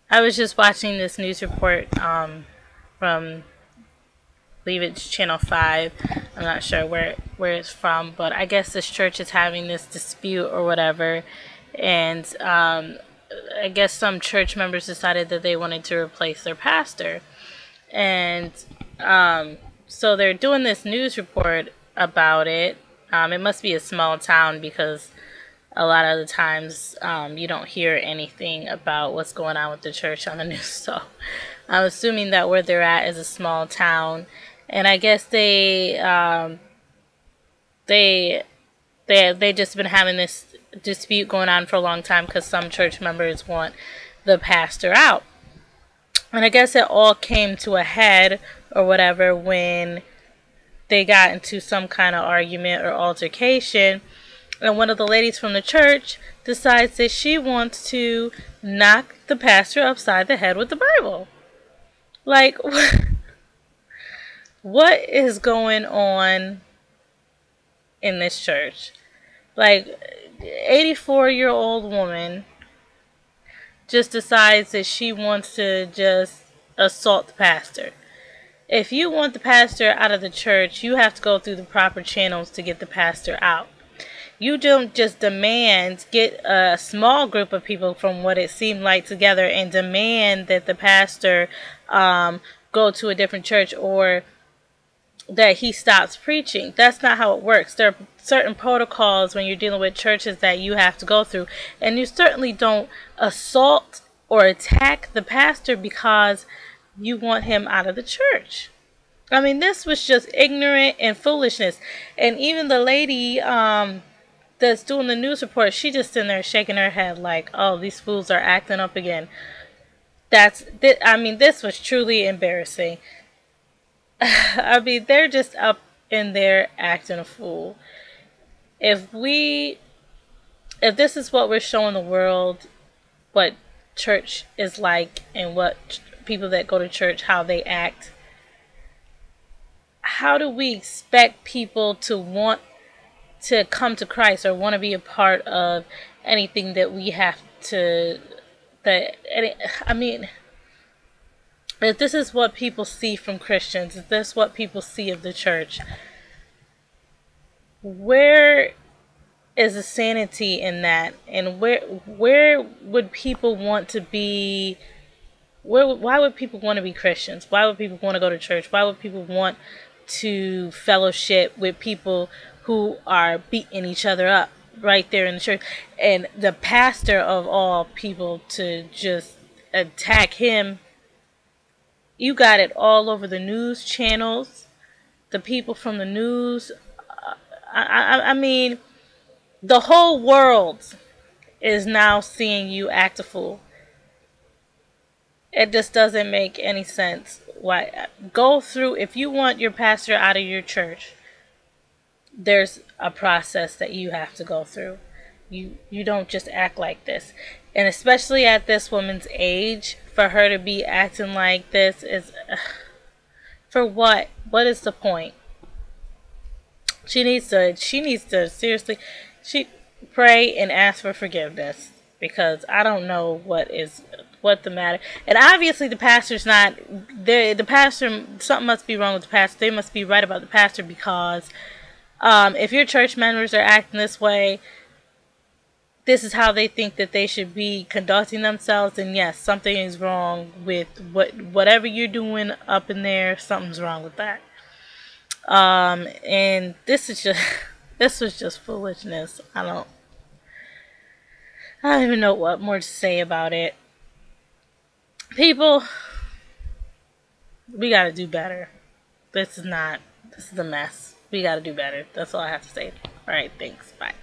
I was just watching this news report from, I believe it's Channel 5. I'm not sure where it's from, but I guess this church is having this dispute or whatever, and I guess some church members decided that they wanted to replace their pastor, and so they're doing this news report about it. It must be a small town because a lot of the times you don't hear anything about what's going on with the church on the news. So I'm assuming that where they're at is a small town, and I guess they they just been having this dispute going on for a long time because some church members want the pastor out. And I guess it all came to a head or whatever when they got into some kind of argument or altercation. And one of the ladies from the church decides that she wants to knock the pastor upside the head with the Bible. Like, what is going on in this church? Like, 84-year-old woman just decides that she wants to just assault the pastor. If you want the pastor out of the church, you have to go through the proper channels to get the pastor out. You don't just get a small group of people from what it seemed like together and demand that the pastor go to a different church or that he stops preaching. That's not how it works. There are certain protocols when you're dealing with churches that you have to go through. And you certainly don't assault or attack the pastor because you want him out of the church. I mean, this was just ignorant and foolishness. And even the lady that's doing the news report, she just sitting there shaking her head like, oh, these fools are acting up again. This was truly embarrassing. I mean, they're just up in there acting a fool. If this is what we're showing the world, what church is like and what people that go to church, how they act, how do we expect people to want to come to Christ or want to be a part of anything that we have to, if this is what people see from Christians, if this is what people see of the church, where is the sanity in that? And where would people want to be? Why would people want to be Christians? Why would people want to go to church? Why would people want to fellowship with people who are beating each other up right there in the church? And the pastor of all people to just attack him. You got it all over the news channels. The people from the news. I mean, the whole world is now seeing you act a fool. It just doesn't make any sense. Why? Go through, if you want your pastor out of your church, there's a process that you have to go through. You don't just act like this. And especially at this woman's age, for her to be acting like this is... for what? What is the point? She needs to seriously pray and ask for forgiveness, because I don't know what the matter. And obviously the pastor's not there. The pastor, something must be wrong with the pastor. They must be right about the pastor, because if your church members are acting this way, this is how they think that they should be conducting themselves, and yes, something is wrong with whatever you're doing up in there. Something's wrong with that. And this was just foolishness. I don't even know what more to say about it. People, we gotta do better. This is a mess. We gotta do better. That's all I have to say. Alright, thanks. Bye.